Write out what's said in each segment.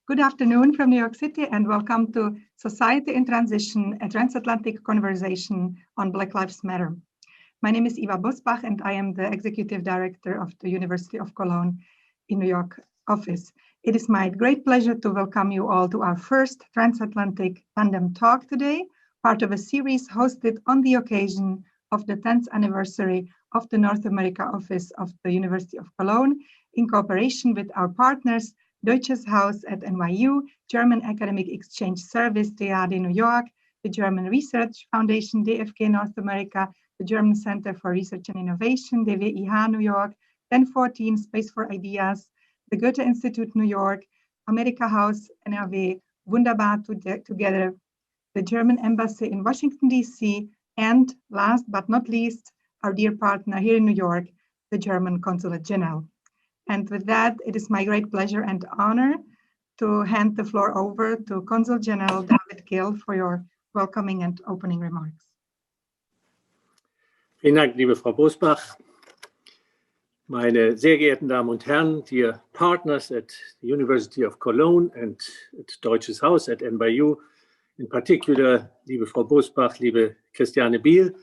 Good afternoon from New York City and welcome to Society in Transition, a transatlantic conversation on Black Lives Matter. My name is Eva Bosbach and I am the Executive Director of the University of Cologne in New York office. It is my great pleasure to welcome you all to our first Transatlantic Tandem talk today, part of a series hosted on the occasion of the 10th anniversary of the North America office of the University of Cologne in cooperation with our partners Deutsches Haus at NYU, German Academic Exchange Service, DAAD in New York, the German Research Foundation, DFK North America, the German Center for Research and Innovation, DWIH New York, 1014 Space for Ideas, the Goethe-Institut New York, AmerikaHaus, NRW, Wunderbar together, the German Embassy in Washington, D.C., and last but not least, our dear partner here in New York, the German Consulate General. And with that, it is my great pleasure and honor to hand the floor over to Consul General David Gill for your welcoming and opening remarks. Vielen Dank, liebe Frau Bosbach. Meine sehr geehrten Damen und Herren, dear partners at the University of Cologne and at Deutsches Haus at NYU, in particular, liebe Frau Bosbach, liebe Christiane Biel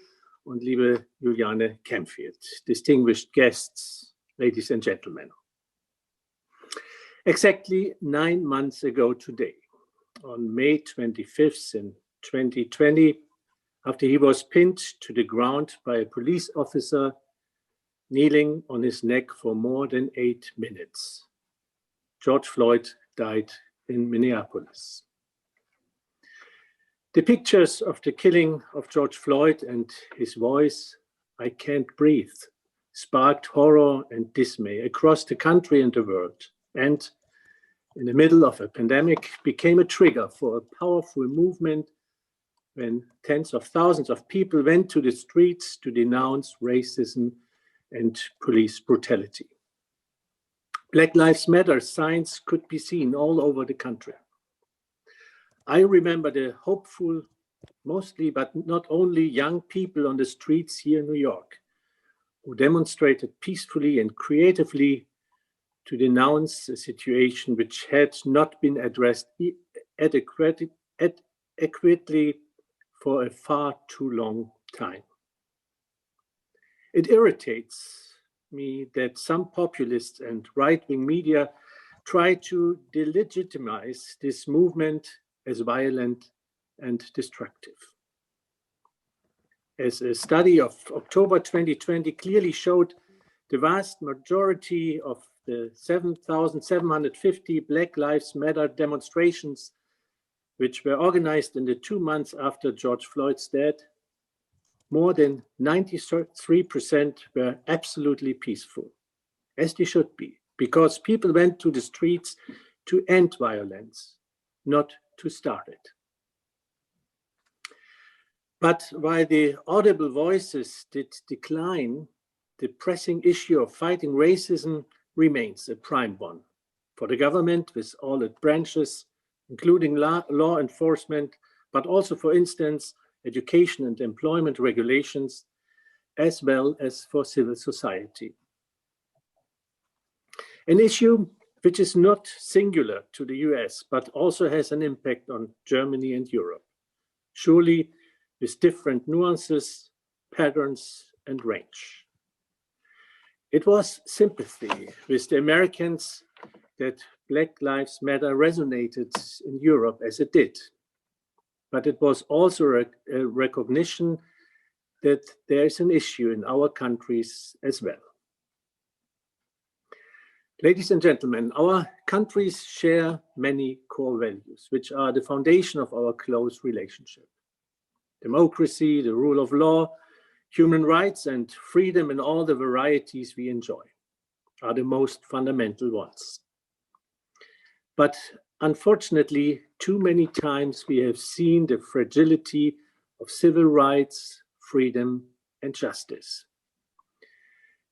und liebe Juliane Kempfield, distinguished guests, ladies and gentlemen. Exactly 9 months ago today, on May 25th in 2020, after he was pinned to the ground by a police officer kneeling on his neck for more than 8 minutes, George Floyd died in Minneapolis. The pictures of the killing of George Floyd and his voice, "I can't breathe," sparked horror and dismay across the country and the world, and in the middle of a pandemic became a trigger for a powerful movement when tens of thousands of people went to the streets to denounce racism and police brutality. Black Lives Matter signs could be seen all over the country. I remember the hopeful, mostly but not only young people on the streets here in New York, who demonstrated peacefully and creatively to denounce a situation which had not been addressed adequately for a far too long time. It irritates me that some populists and right-wing media try to delegitimize this movement as violent and destructive. As a study of October 2020 clearly showed, the vast majority of the 7,750 Black Lives Matter demonstrations, which were organized in the 2 months after George Floyd's death, more than 93% were absolutely peaceful, as they should be, because people went to the streets to end violence, not to start it. But while the audible voices did decline, the pressing issue of fighting racism remains a prime one for the government with all its branches, including law enforcement, but also, for instance, education and employment regulations, as well as for civil society. An issue which is not singular to the US, but also has an impact on Germany and Europe, surely with different nuances, patterns, and range. It was sympathy with the Americans that Black Lives Matter resonated in Europe as it did. But it was also a recognition that there is an issue in our countries as well. Ladies and gentlemen, our countries share many core values, which are the foundation of our close relationship. Democracy, the rule of law, human rights, and freedom in all the varieties we enjoy are the most fundamental ones. But unfortunately, too many times we have seen the fragility of civil rights, freedom, and justice.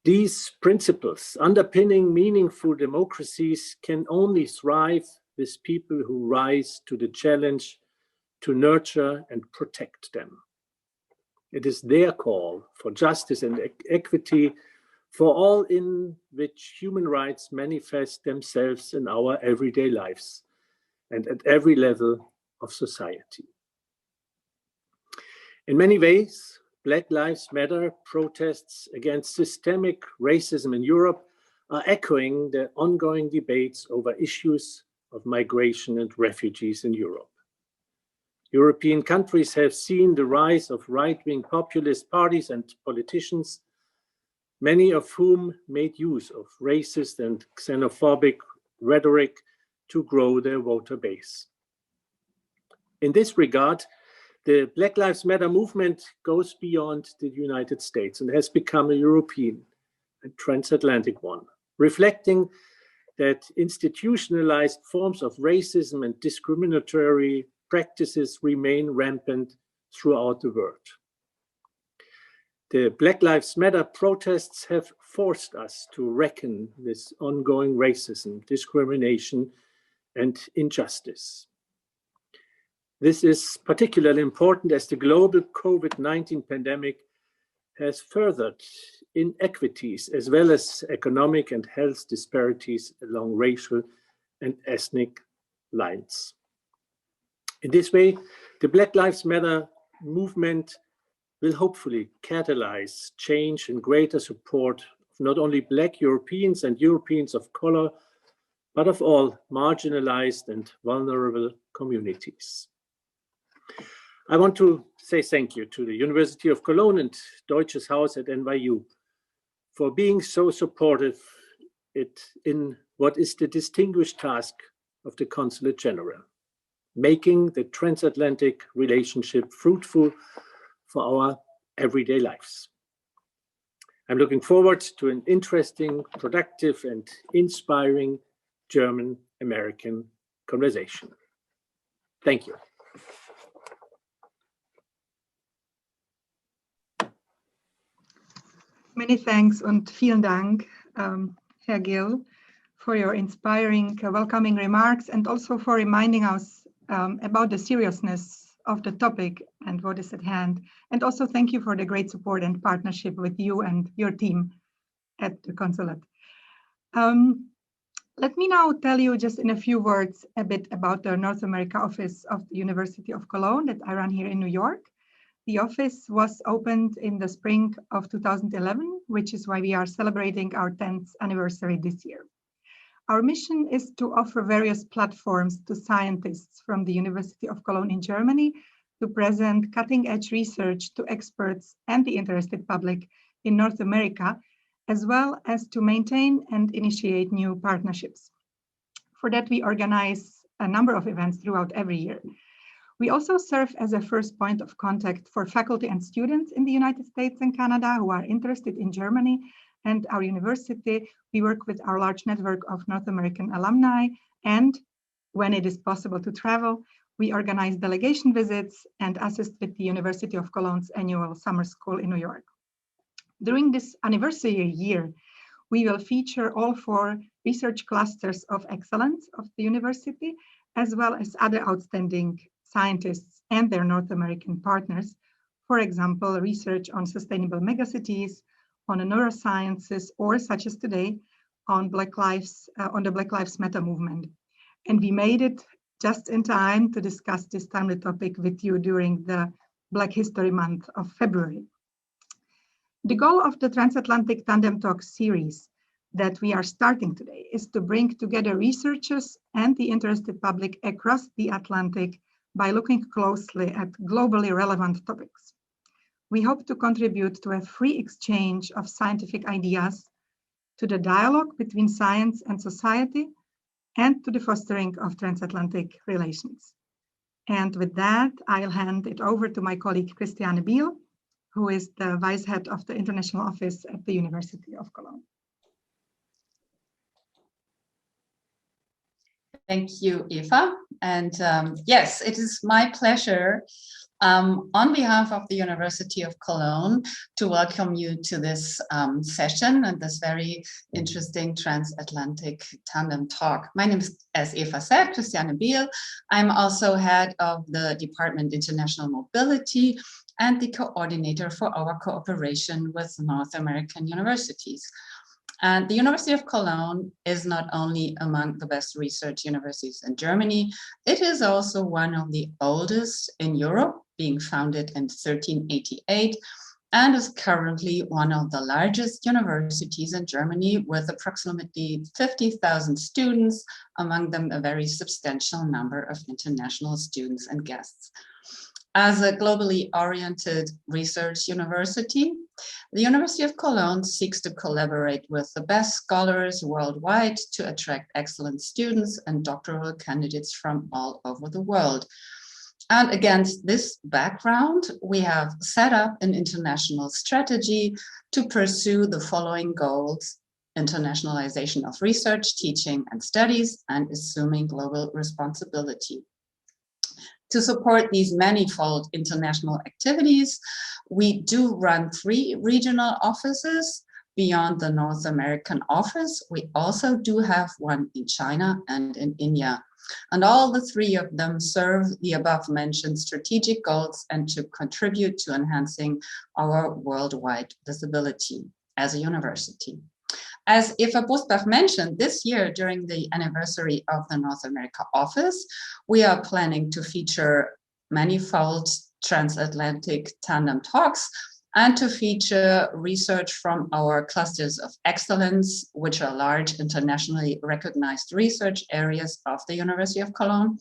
These principles underpinning meaningful democracies can only thrive with people who rise to the challenge to nurture and protect them. It is their call for justice and equity for all in which human rights manifest themselves in our everyday lives, and at every level of society. In many ways, Black Lives Matter protests against systemic racism in Europe are echoing the ongoing debates over issues of migration and refugees in Europe. European countries have seen the rise of right-wing populist parties and politicians, many of whom made use of racist and xenophobic rhetoric to grow their voter base. In this regard, the Black Lives Matter movement goes beyond the United States and has become a European and transatlantic one, reflecting that institutionalized forms of racism and discriminatory practices remain rampant throughout the world. The Black Lives Matter protests have forced us to reckon with ongoing racism, discrimination, and injustice. This is particularly important as the global COVID-19 pandemic has furthered inequities as well as economic and health disparities along racial and ethnic lines. In this way, the Black Lives Matter movement will hopefully catalyze change and greater support of not only Black Europeans and Europeans of color, but of all marginalized and vulnerable communities. I want to say thank you to the University of Cologne and Deutsches Haus at NYU for being so supportive in what is the distinguished task of the Consulate General, making the transatlantic relationship fruitful for our everyday lives. I'm looking forward to an interesting, productive, and inspiring German-American conversation. Thank you. Many thanks und vielen Dank, Herr Gill, for your inspiring, welcoming remarks and also for reminding us about the seriousness of the topic and what is at hand. And also thank you for the great support and partnership with you and your team at the Consulate. Let me now tell you just in a few words a bit about the North America office of the University of Cologne that I run here in New York. The office was opened in the spring of 2011, which is why we are celebrating our 10th anniversary this year. Our mission is to offer various platforms to scientists from the University of Cologne in Germany to present cutting-edge research to experts and the interested public in North America, as well as to maintain and initiate new partnerships. For that, we organize a number of events throughout every year. We also serve as a first point of contact for faculty and students in the United States and Canada who are interested in Germany and our university. We work with our large network of North American alumni, and when it is possible to travel, we organize delegation visits and assist with the University of Cologne's annual summer school in New York. During this anniversary year, we will feature all 4 research clusters of excellence of the university, as well as other outstanding scientists and their North American partners. For example, research on sustainable megacities, on the neurosciences, or such as today, on the Black Lives Matter movement. And we made it just in time to discuss this timely topic with you during the Black History Month of February. The goal of the Transatlantic Tandem Talk series that we are starting today is to bring together researchers and the interested public across the Atlantic by looking closely at globally relevant topics. We hope to contribute to a free exchange of scientific ideas, to the dialogue between science and society, and to the fostering of transatlantic relations. And with that, I'll hand it over to my colleague Christiane Biel, who is the Vice Head of the International Office at the University of Cologne. Thank you, Eva. And yes, it is my pleasure on behalf of the University of Cologne to welcome you to this session and this very interesting Transatlantic Tandem Talk. My name is, as Eva said, Christiane Biel. I'm also head of the Department International Mobility and the coordinator for our cooperation with North American universities. And the University of Cologne is not only among the best research universities in Germany, it is also one of the oldest in Europe, being founded in 1388, and is currently one of the largest universities in Germany with approximately 50,000 students, among them a very substantial number of international students and guests. As a globally oriented research university, the University of Cologne seeks to collaborate with the best scholars worldwide to attract excellent students and doctoral candidates from all over the world. And against this background, we have set up an international strategy to pursue the following goals: internationalization of research, teaching, and studies, and assuming global responsibility. To support these manifold international activities, we do run 3 regional offices. Beyond the North American office, we also do have one in China and in India. And all the 3 of them serve the above-mentioned strategic goals and to contribute to enhancing our worldwide visibility as a university. As Eva Busbach mentioned, this year, during the anniversary of the North America office, we are planning to feature manifold transatlantic tandem talks and to feature research from our clusters of excellence, which are large internationally recognized research areas of the University of Cologne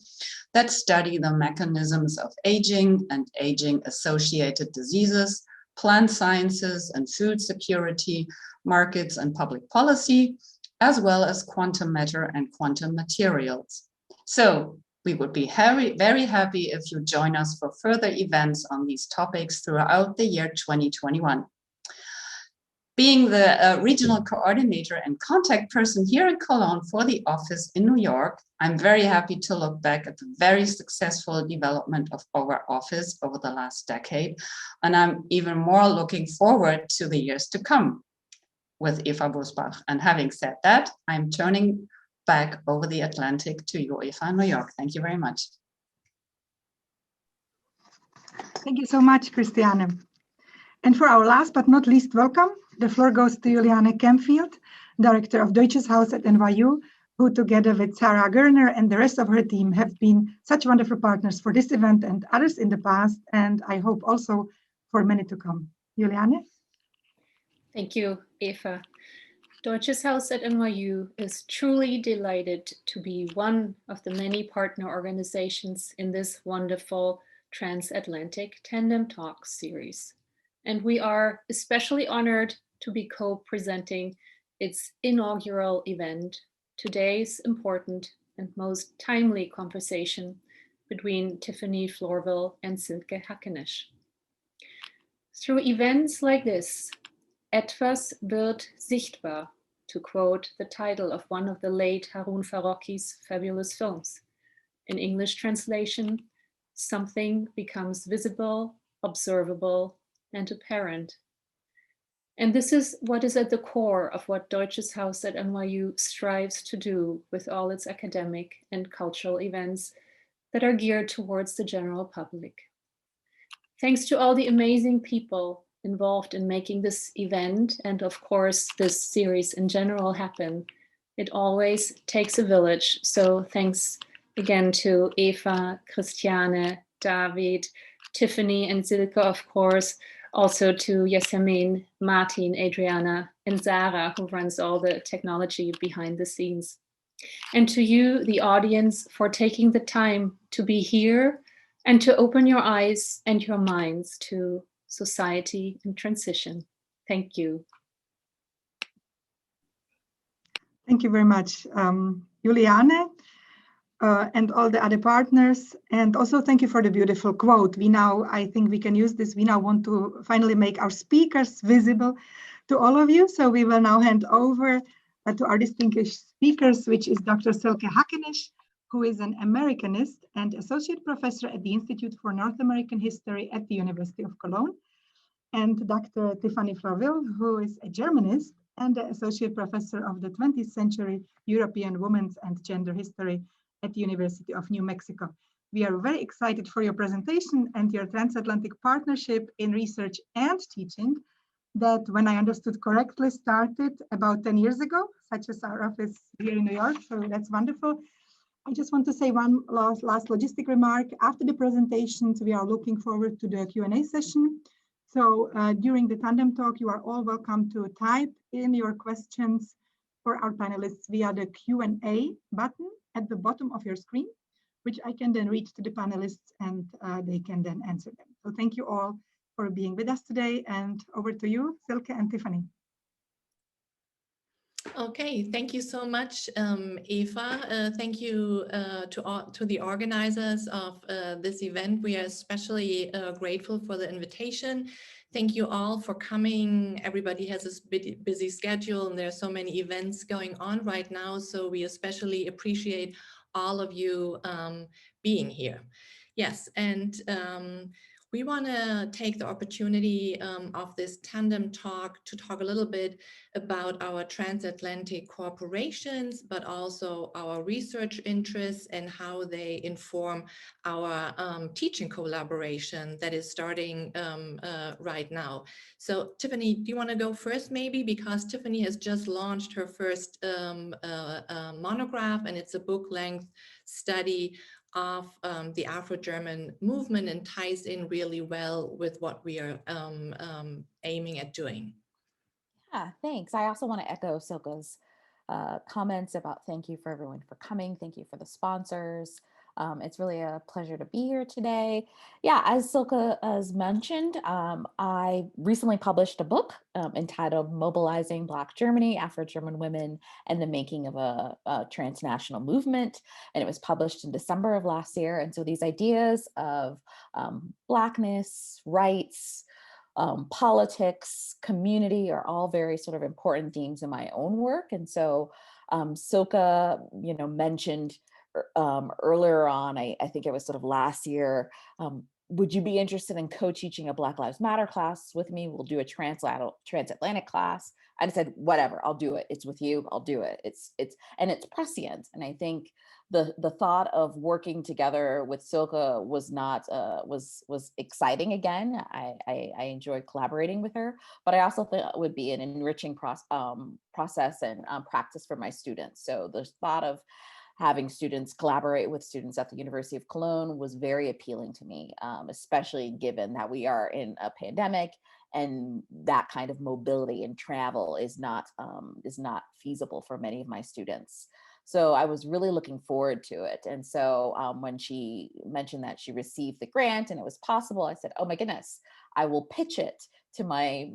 that study the mechanisms of aging and aging-associated diseases, plant sciences and food security, markets and public policy, as well as quantum matter and quantum materials. So we would be very happy if you join us for further events on these topics throughout the year 2021. Being the regional coordinator and contact person here in Cologne for the office in New York, I'm very happy to look back at the very successful development of our office over the last decade. And I'm even more looking forward to the years to come with Eva Busbach. And having said that, I'm turning back over the Atlantic to you, Eva, in New York. Thank you very much. Thank you so much, Christiane. And for our last but not least welcome, the floor goes to Juliane Kempfield, Director of Deutsches Haus at NYU, who together with Sarah Gerner and the rest of her team have been such wonderful partners for this event and others in the past, and I hope also for many to come. Juliane? Thank you, Eva. Deutsches Haus at NYU is truly delighted to be one of the many partner organizations in this wonderful Transatlantic Tandem Talks series. And we are especially honored to be co-presenting its inaugural event, today's important and most timely conversation between Tiffany Florville and Silke Hackenisch. Through events like this, etwas wird sichtbar, to quote the title of one of the late Harun Farocki's fabulous films. In English translation, something becomes visible, observable, and apparent. And this is what is at the core of what Deutsches Haus at NYU strives to do with all its academic and cultural events that are geared towards the general public. Thanks to all the amazing people involved in making this event and of course this series in general happen, it always takes a village. So thanks again to Eva, Christiane, David, Tiffany, and Silke, of course, also to Yasemin, Martin, Adriana, and Sarah, who runs all the technology behind the scenes. And to you, the audience, for taking the time to be here and to open your eyes and your minds to society and transition. Thank you. Thank you very much, Juliane, and all the other partners. And also thank you for the beautiful quote. I think we can use this. We now want to finally make our speakers visible to all of you. So we will now hand over to our distinguished speakers, which is Dr. Silke Hackenisch, who is an Americanist and associate professor at the Institute for North American History at the University of Cologne, and Dr. Tiffany Florville, who is a Germanist and an associate professor of the 20th century European women's and gender history at the University of New Mexico. We are very excited for your presentation and your transatlantic partnership in research and teaching. that, when I understood correctly, started about 10 years ago, such as our office here in New York. So that's wonderful. I just want to say one last logistic remark. After the presentations, we are looking forward to the Q&A session. So during the tandem talk, you are all welcome to type in your questions for our panelists via the Q&A button at the bottom of your screen, which I can then reach to the panelists and they can then answer them. So thank you all for being with us today, and over to you, Silke and Tiffany. Okay, thank you so much, Eva. Thank you to the organizers of this event. We are especially grateful for the invitation. Thank you all for coming. Everybody has this busy schedule and there are so many events going on right now. So we especially appreciate all of you being here. Yes, and we want to take the opportunity of this tandem talk to talk a little bit about our transatlantic cooperations, but also our research interests and how they inform our teaching collaboration that is starting right now. So Tiffany, do you want to go first maybe? Because Tiffany has just launched her first monograph, and it's a book-length study of the Afro-German movement and ties in really well with what we are aiming at doing. Yeah, thanks. I also want to echo Silke's comments about thank you for everyone for coming. Thank you for the sponsors. It's really a pleasure to be here today. Yeah, as Silke has mentioned, I recently published a book entitled Mobilizing Black Germany, Afro-German Women and the Making of a Transnational Movement. And it was published in December of last year. And so these ideas of Blackness, rights, politics, community are all very sort of important themes in my own work. And so Silke, mentioned earlier on, I think it was sort of last year, would you be interested in co-teaching a Black Lives Matter class with me? We'll do a transatlantic class. I said, whatever, I'll do it. It's with you, I'll do it. It's prescient. And I think the thought of working together with Silke was not was exciting again. I enjoyed collaborating with her, but I also think it would be an enriching process and practice for my students. So the thought of having students collaborate with students at the University of Cologne was very appealing to me, especially given that we are in a pandemic and that kind of mobility and travel is not feasible for many of my students. So I was really looking forward to it. And so when she mentioned that she received the grant and it was possible, I said, oh my goodness, I will pitch it to my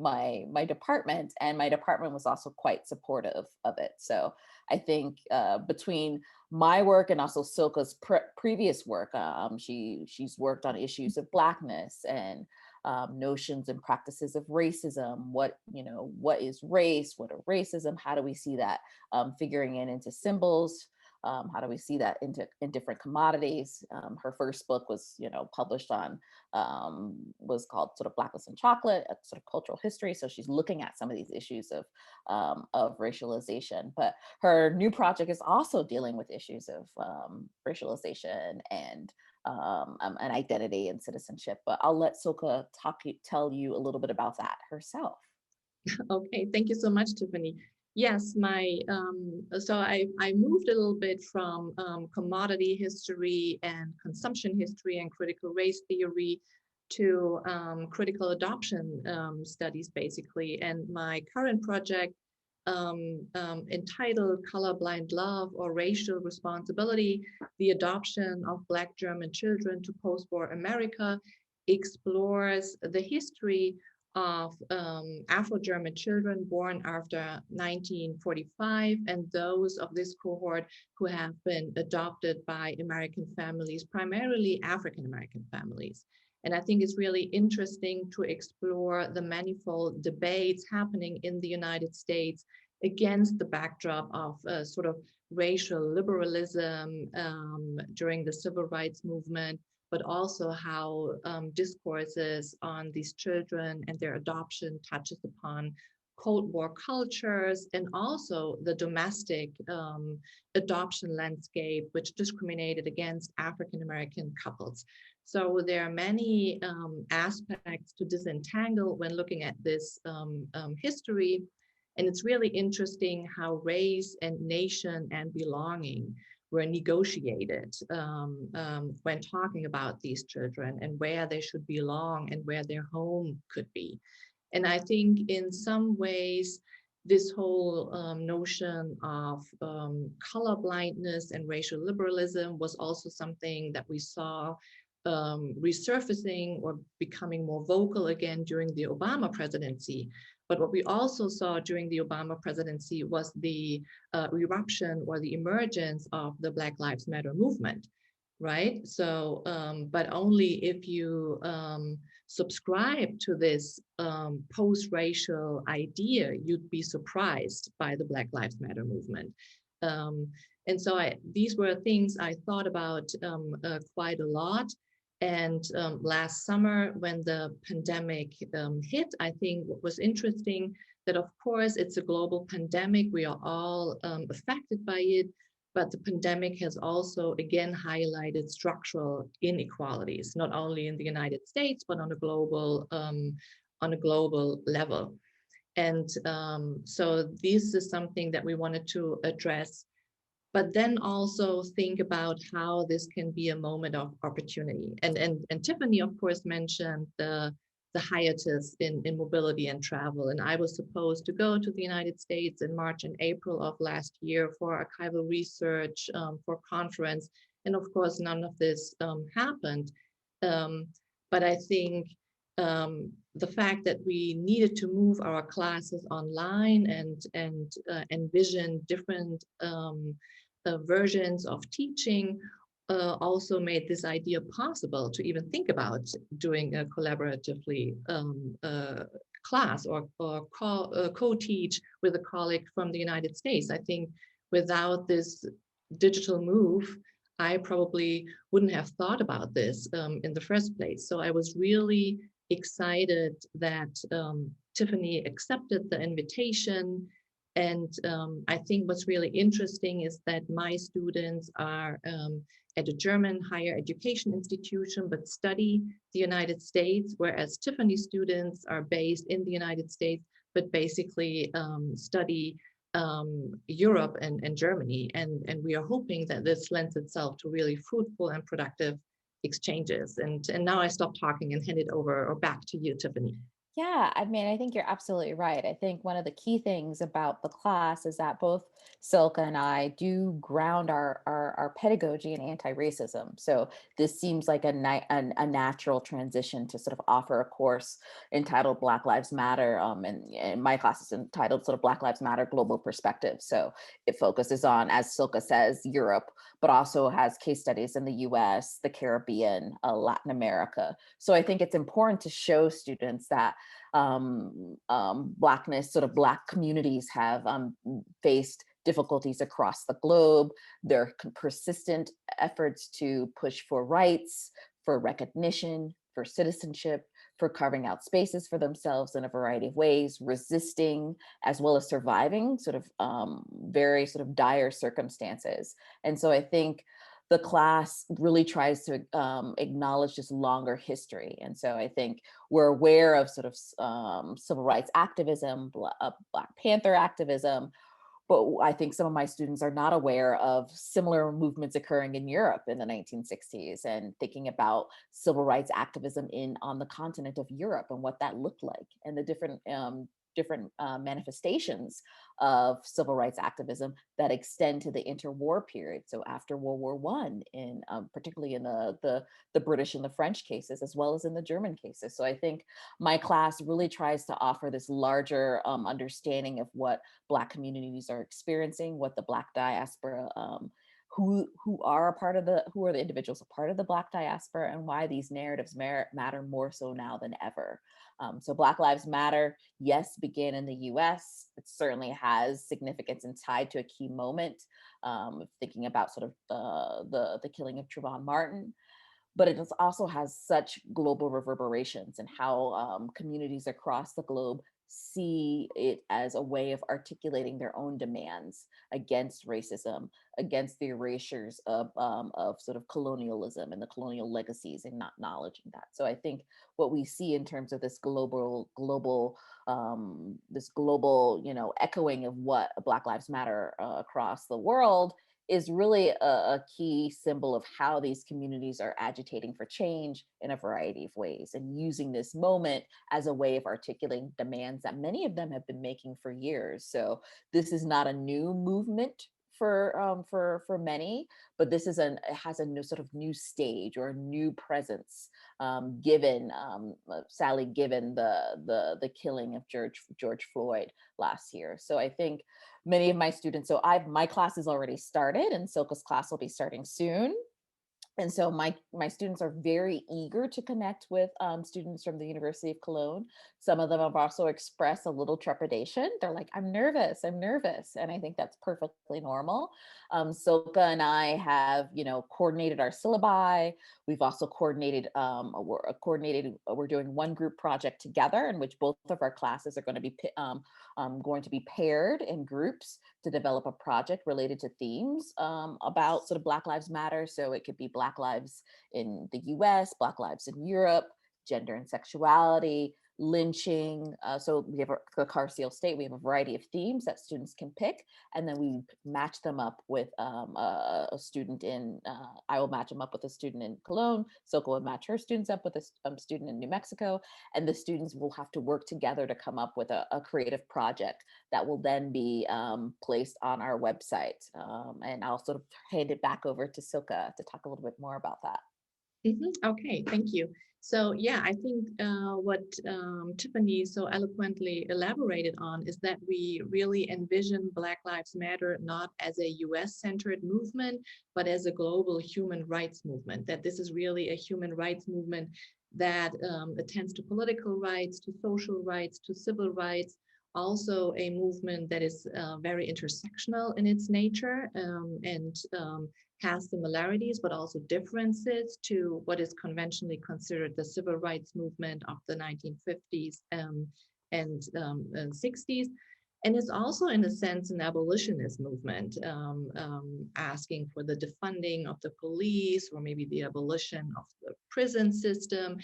department. And my department was also quite supportive of it. So I think between my work and also Silke's previous work, she's worked on issues of Blackness and notions and practices of racism. What is race? What are racism? How do we see that figuring into symbols? How do we see that in different commodities? Her first book was, published on, was called sort of Blackness and Chocolate, a sort of cultural history. So she's looking at some of these issues of racialization. But her new project is also dealing with issues of racialization and identity and citizenship. But I'll let Silke tell you a little bit about that herself. Okay, thank you so much, Tiffany. Yes, so I moved a little bit from commodity history and consumption history and critical race theory to critical adoption studies, basically. And my current project, entitled Colorblind Love or Racial Responsibility, the Adoption of Black German Children to Post-War America, explores the history of Afro-German children born after 1945 and those of this cohort who have been adopted by American families, primarily African-American families. And I think it's really interesting to explore the manifold debates happening in the United States against the backdrop of sort of racial liberalism during the civil rights movement, but also how discourses on these children and their adoption touches upon Cold War cultures and also the domestic adoption landscape, which discriminated against African-American couples. So there are many aspects to disentangle when looking at this history. And it's really interesting how race and nation and belonging were negotiated when talking about these children and where they should belong and where their home could be. And I think in some ways, this whole notion of color blindness and racial liberalism was also something that we saw resurfacing or becoming more vocal again during the Obama presidency. But what we also saw during the Obama presidency was the eruption or the emergence of the Black Lives Matter movement, right? So, but only if you subscribe to this post-racial idea, you'd be surprised by the Black Lives Matter movement. And so these were things I thought about quite a lot. And last summer, when the pandemic hit, I think what was interesting that, of course, it's a global pandemic. We are all affected by it. But the pandemic has also, again, highlighted structural inequalities, not only in the United States, but on a global level. And so this is something that we wanted to address, but then also think about how this can be a moment of opportunity. And Tiffany, of course, mentioned the hiatus in mobility and travel. And I was supposed to go to the United States in March and April of last year for archival research, for conference. And of course, none of this happened. But I think the fact that we needed to move our classes online and envision different versions of teaching also made this idea possible to even think about doing a collaboratively class or co-teach with a colleague from the United States. I think without this digital move, I probably wouldn't have thought about this in the first place. So I was really excited that Tiffany accepted the invitation. And I think what's really interesting is that my students are at a German higher education institution, but study the United States, whereas Tiffany's students are based in the United States, but basically study Europe and Germany. And we are hoping that this lends itself to really fruitful and productive exchanges. And now I stop talking and hand it over or back to you, Tiffany. Yeah, I mean, I think you're absolutely right. I think one of the key things about the class is that both Silke and I do ground our pedagogy in anti-racism. So this seems like a natural transition to sort of offer a course entitled Black Lives Matter. And my class is entitled sort of Black Lives Matter Global Perspective. So it focuses on, as Silke says, Europe, but also has case studies in the US, the Caribbean, Latin America. So I think it's important to show students that Blackness, sort of Black communities have faced difficulties across the globe. There are persistent efforts to push for rights, for recognition, for citizenship, for carving out spaces for themselves in a variety of ways, resisting as well as surviving sort of very sort of dire circumstances. And so I think the class really tries to acknowledge this longer history. And so I think we're aware of sort of civil rights activism, Black Panther activism, but I think some of my students are not aware of similar movements occurring in Europe in the 1960s and thinking about civil rights activism on the continent of Europe and what that looked like and the different manifestations of civil rights activism that extend to the interwar period. So after World War I, in particularly in the British and the French cases, as well as in the German cases. So I think my class really tries to offer this larger understanding of what Black communities are experiencing, what the Black diaspora, who are the individuals a part of the Black diaspora, and why these narratives matter more so now than ever. So Black Lives Matter, yes, began in the US. It certainly has significance and tied to a key moment, thinking about sort of the killing of Trayvon Martin. But it also has such global reverberations and how communities across the globe see it as a way of articulating their own demands against racism, against the erasures of sort of colonialism and the colonial legacies, and not acknowledging that. So I think what we see in terms of this global, you know, echoing of what Black Lives Matter across the world is really a key symbol of how these communities are agitating for change in a variety of ways, and using this moment as a way of articulating demands that many of them have been making for years. So this is not a new movement for many, but this is it has a new sort of new stage or a new presence, given sadly given the killing of George Floyd last year. So I think many of my students, so my class is already started, and Silka's class will be starting soon. And so my students are very eager to connect with students from the University of Cologne. Some of them have also expressed a little trepidation. They're like, I'm nervous. And I think that's perfectly normal. Silka and I have, you know, coordinated our syllabi. We've also coordinated, we're doing one group project together in which both of our classes are going to be paired in groups to develop a project related to themes about sort of Black Lives Matter. So it could be Black lives in the US, Black lives in Europe, gender and sexuality, lynching. So we have the Carceral State, we have a variety of themes that students can pick, and then we match them up with a student in, I will match them up with a student in Cologne, Silka will match her students up with a student in New Mexico, and the students will have to work together to come up with a creative project that will then be placed on our website. And I'll sort of hand it back over to Silka to talk a little bit more about that. Okay, thank you. So yeah, I think what Tiffany so eloquently elaborated on is that we really envision Black Lives Matter not as a US-centered movement, but as a global human rights movement, that this is really a human rights movement that attends to political rights, to social rights, to civil rights, also a movement that is very intersectional in its nature, and has similarities, but also differences to what is conventionally considered the civil rights movement of the 1950s and 60s. And it's also, in a sense, an abolitionist movement, asking for the defunding of the police, or maybe the abolition of the prison system.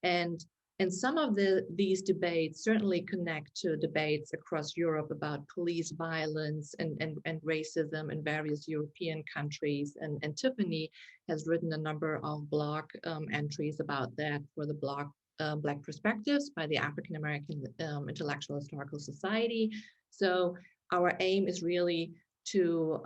And some of these debates certainly connect to debates across Europe about police violence and racism in various European countries. And Tiffany has written a number of blog entries about that for the blog Black Perspectives by the African American Intellectual Historical Society. So our aim is really to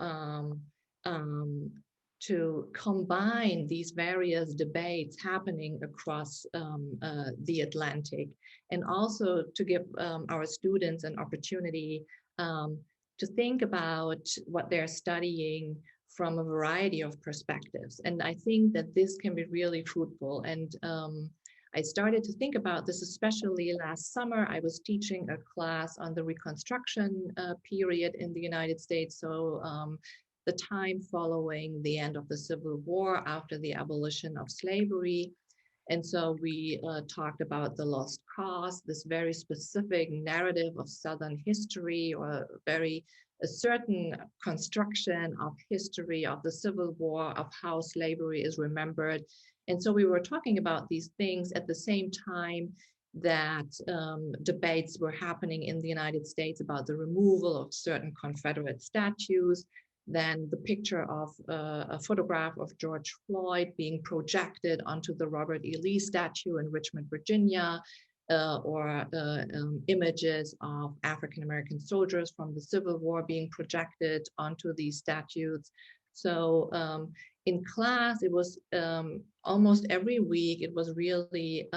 combine these various debates happening across the Atlantic, and also to give our students an opportunity to think about what they're studying from a variety of perspectives. And I think that this can be really fruitful. And I started to think about this, especially last summer. I was teaching a class on the Reconstruction period in the United States. So the time following the end of the Civil War, after the abolition of slavery. And so we talked about the lost cause, this very specific narrative of Southern history, or a certain construction of history of the Civil War, of how slavery is remembered. And so we were talking about these things at the same time that debates were happening in the United States about the removal of certain Confederate statues. Then the picture of a photograph of George Floyd being projected onto the Robert E. Lee statue in Richmond, Virginia, or images of African-American soldiers from the Civil War being projected onto these statues. So in class, it was almost every week, it was really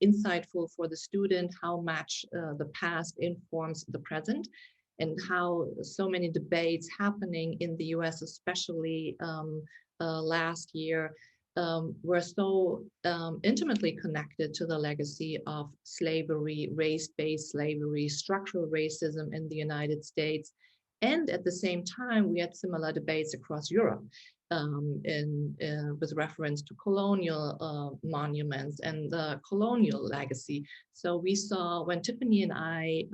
insightful for the student how much the past informs the present, and how so many debates happening in the US, especially last year, were so intimately connected to the legacy of slavery, race-based slavery, structural racism in the United States. And at the same time, we had similar debates across Europe. with reference to colonial monuments and the colonial legacy. So we saw when Tiffany and I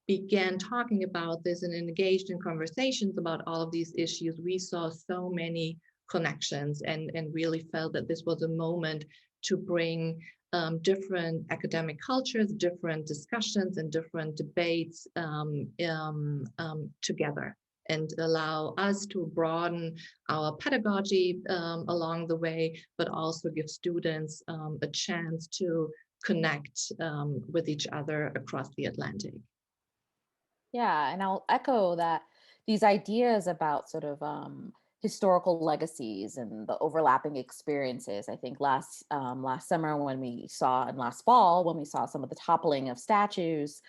began talking about this and engaged in conversations about all of these issues, we saw so many connections and really felt that this was a moment to bring different academic cultures, different discussions, and different debates together, and allow us to broaden our pedagogy along the way, but also give students a chance to connect with each other across the Atlantic. Yeah, and I'll echo that these ideas about sort of historical legacies and the overlapping experiences. I think last summer when we saw, and last fall when we saw some of the toppling of statues,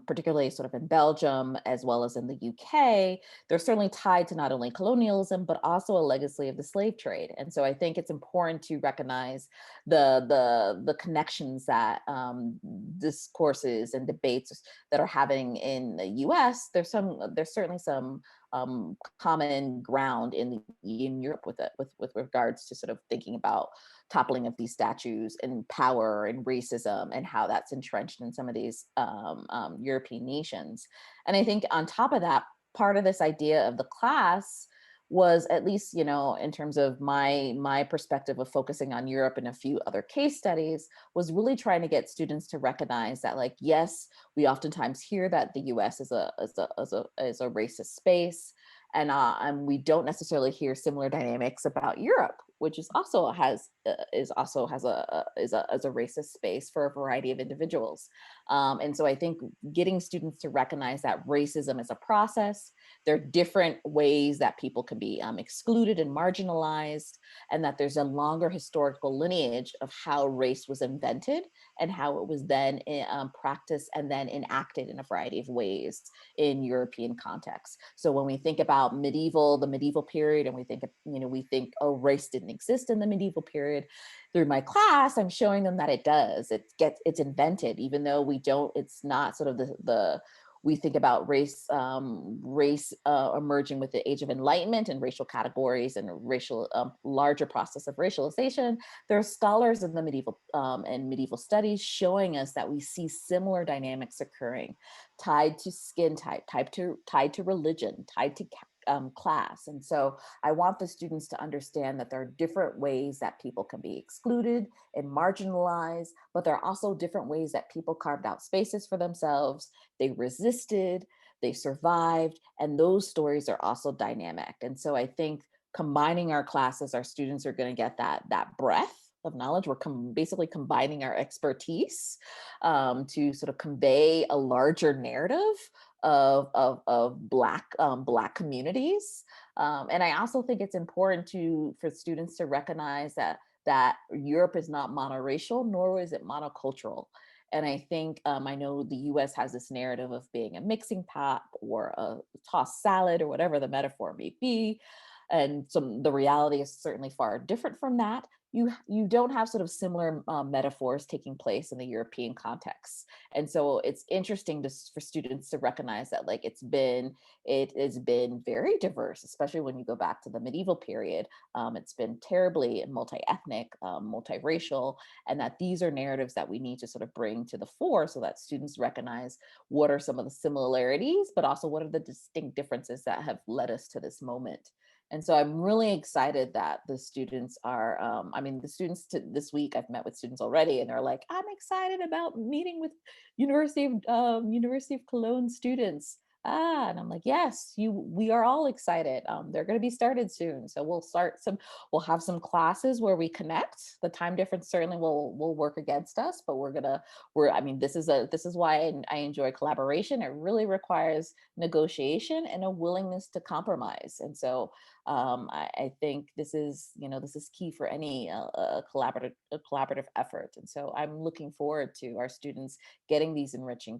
particularly sort of in Belgium as well as in the UK, they're certainly tied to not only colonialism but also a legacy of the slave trade. And so I think it's important to recognize the connections that discourses and debates that are having in the US. There's certainly some common ground in Europe with regards to sort of thinking about toppling of these statues and power and racism and how that's entrenched in some of these European nations. And I think on top of that, part of this idea of the class was, at least, you know, in terms of my perspective of focusing on Europe and a few other case studies, was really trying to get students to recognize that, like, yes, we oftentimes hear that the US is a racist space, and we don't necessarily hear similar dynamics about Europe, which is also has a racist space for a variety of individuals. And so I think getting students to recognize that racism is a process. There are different ways that people can be excluded and marginalized, and that there's a longer historical lineage of how race was invented and how it was then practiced and then enacted in a variety of ways in European contexts. So when we think about the medieval period, and we think, oh, race didn't exist in the medieval period, through my class, I'm showing them that it does. It's invented, even though it's not sort of we think about race emerging with the Age of Enlightenment and racial categories and larger process of racialization. There are scholars in the medieval studies showing us that we see similar dynamics occurring, tied to skin type, tied to religion, tied to class. And so I want the students to understand that there are different ways that people can be excluded and marginalized, but there are also different ways that people carved out spaces for themselves. They resisted, they survived, and those stories are also dynamic. And so I think combining our classes, our students are going to get that breadth of knowledge. We're basically combining our expertise to sort of convey a larger narrative of Black communities. And I also think it's important for students to recognize that Europe is not monoracial, nor is it monocultural. And I think, I know the US has this narrative of being a mixing pot or a tossed salad or whatever the metaphor may be. And the reality is certainly far different from that. You don't have sort of similar metaphors taking place in the European context. And so it's interesting for students to recognize that, like, it has been very diverse, especially when you go back to the medieval period. It's been terribly multi-ethnic, multiracial, and that these are narratives that we need to sort of bring to the fore so that students recognize what are some of the similarities, but also what are the distinct differences that have led us to this moment. And so I'm really excited that the students are, this week I've met with students already, and they're like, I'm excited about meeting with University of Cologne students. And I'm like, yes, we are all excited. They're going to be started soon. So we'll have some classes where we connect. The time difference certainly will work against us, but this is why I enjoy collaboration. It really requires negotiation and a willingness to compromise. And so I think this is key for any collaborative effort. And so I'm looking forward to our students getting these enriching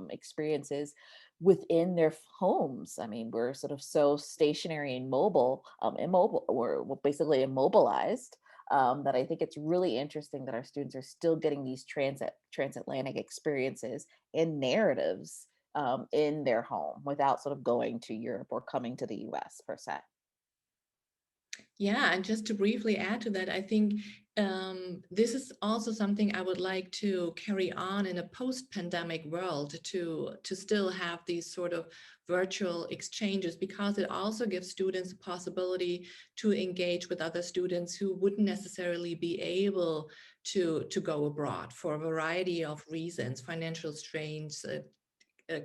experiences within their homes. I mean, we're sort of so stationary and we're basically immobilized, that I think it's really interesting that our students are still getting these transatlantic experiences and narratives in their home without sort of going to Europe or coming to the US per se. Yeah, and just to briefly add to that, I think this is also something I would like to carry on in a post-pandemic world, to still have these sort of virtual exchanges, because it also gives students a possibility to engage with other students who wouldn't necessarily be able to go abroad for a variety of reasons, financial strains,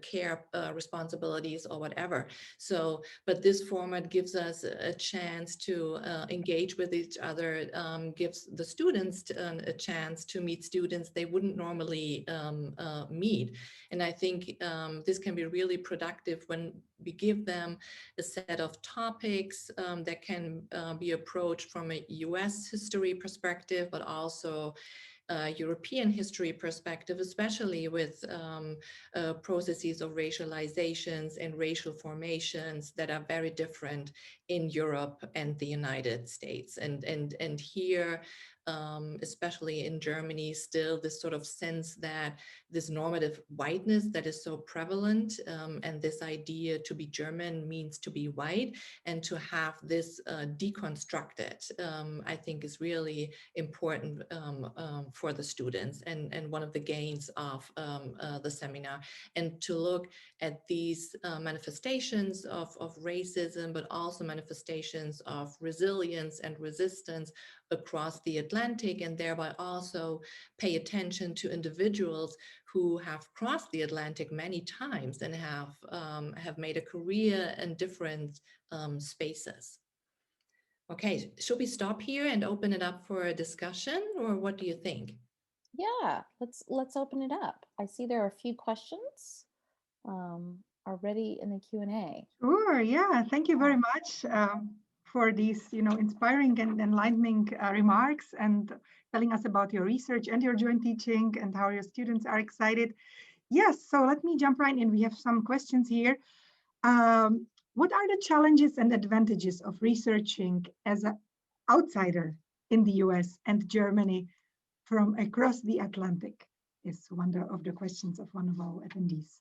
care responsibilities or whatever. So, but this format gives us a chance to engage with each other, gives the students a chance to meet students they wouldn't normally meet. And I think this can be really productive when we give them a set of topics that can be approached from a US history perspective, but also European history perspective, especially with processes of racializations and racial formations that are very different in Europe and the United States. And here, especially in Germany, still this sort of sense that this normative whiteness that is so prevalent, and this idea to be German means to be white, and to have this deconstructed, I think is really important for the students, and one of the gains of the seminar, and to look at these manifestations of racism, but also manifestations of resilience and resistance across the Atlantic, and thereby also pay attention to individuals who have crossed the Atlantic many times and have made a career in different spaces. Okay, should we stop here and open it up for a discussion, or what do you think? Yeah, let's open it up. I see there are a few questions already in the Q&A. Sure, yeah, thank you very much for these, inspiring and enlightening remarks, and telling us about your research and your joint teaching and how your students are excited. Yes, so let me jump right in. We have some questions here. What are the challenges and advantages of researching as an outsider in the US and Germany from across the Atlantic? Is one of the questions of one of our attendees.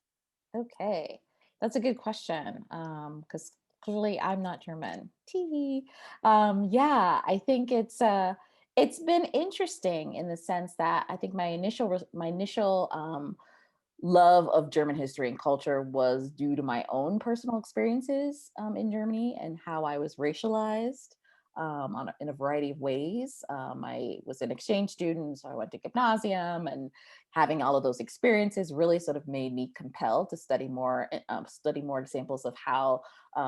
Okay, that's a good question, because clearly I'm not German. Yeah, I think it's been interesting in the sense that I think my initial love of German history and culture was due to my own personal experiences in Germany and how I was racialized in a variety of ways. I was an exchange student, so I went to gymnasium, and having all of those experiences really sort of made me compelled to study more examples of how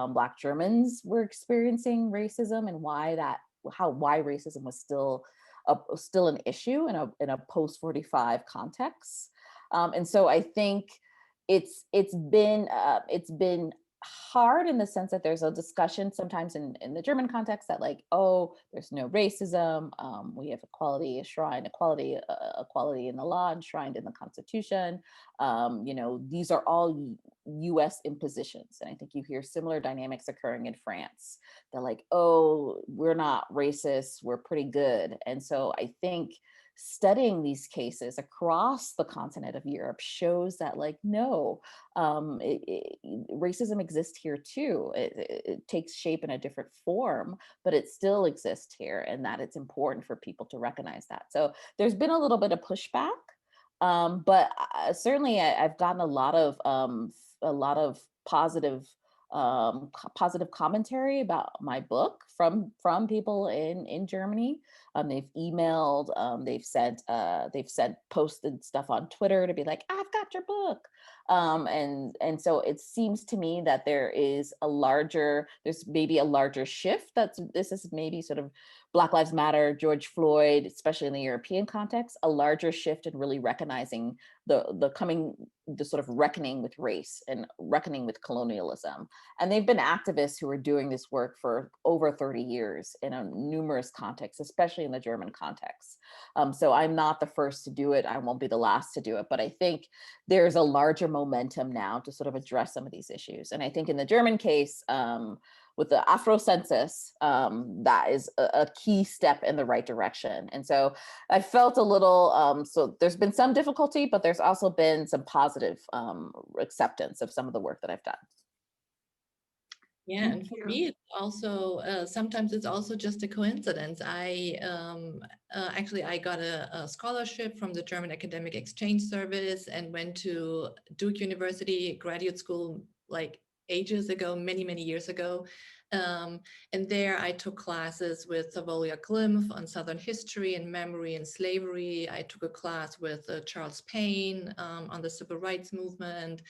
Black Germans were experiencing racism, and why racism was still an issue in a post-45 context. And so I think it's been hard in the sense that there's a discussion sometimes in the German context that, like, oh, there's no racism. We have equality in the law, enshrined in the Constitution. These are all US impositions. And I think you hear similar dynamics occurring in France. They're like, oh, we're not racist, we're pretty good. And so I think studying these cases across the continent of Europe shows that, like, no, racism exists here too. It takes shape in a different form, but it still exists here, and that it's important for people to recognize that. So there's been a little bit of pushback, but certainly I've gotten a lot of positive commentary about my book from people in Germany. They've emailed, they've sent posted stuff on Twitter to be like, I've got your book. And so it seems to me that there's maybe a larger shift. This is maybe sort of Black Lives Matter, George Floyd, especially in the European context, a larger shift in really recognizing the sort of reckoning with race and reckoning with colonialism. And they've been activists who are doing this work for over 30 years in numerous contexts, especially in the German context. So I'm not the first to do it. I won't be the last to do it, but I think there's a larger momentum now to sort of address some of these issues. And I think in the German case, with the Afro census, that is a key step in the right direction. And so I felt a little, so there's been some difficulty, but there's also been some positive acceptance of some of the work that I've done. Yeah, Thank and for you. me, it's also sometimes it's also just a coincidence. Actually I got a scholarship from the German Academic Exchange Service and went to Duke University graduate school like ages ago, many years ago. And there I took classes with Savolia Glimpf on Southern history and memory and slavery. I took a class with Charles Payne on the civil rights movement,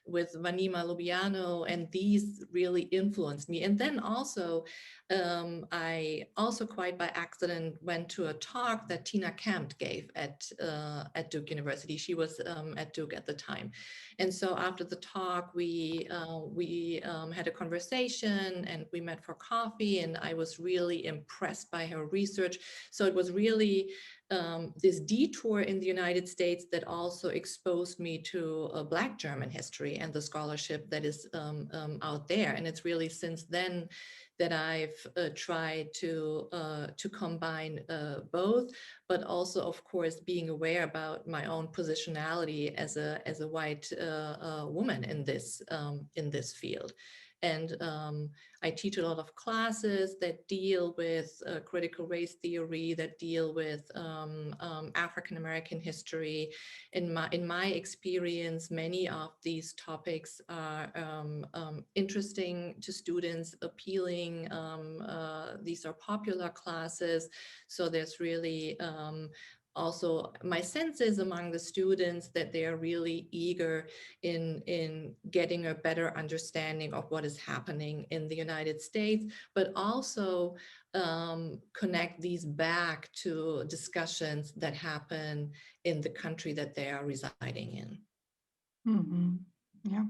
with Vanima Lubiano, and these really influenced me. And then also, I also quite by accident went to a talk that Tina Kempt gave at Duke University. She was at Duke at the time. And so after the talk, we had a conversation and we met for coffee, and I was really impressed by her research. So it was really this detour in the United States that also exposed me to Black German history and the scholarship that is out there. And it's really since then that I've tried to combine both, but also, of course, being aware about my own positionality as a white woman in this field. And I teach a lot of classes that deal with critical race theory, that deal with African-American history. In my experience, many of these topics are interesting to students, appealing. These are popular classes. So there's really also, my sense is among the students that they are really eager in getting a better understanding of what is happening in the United States, but also connect these back to discussions that happen in the country that they are residing in. Mm-hmm. Yeah.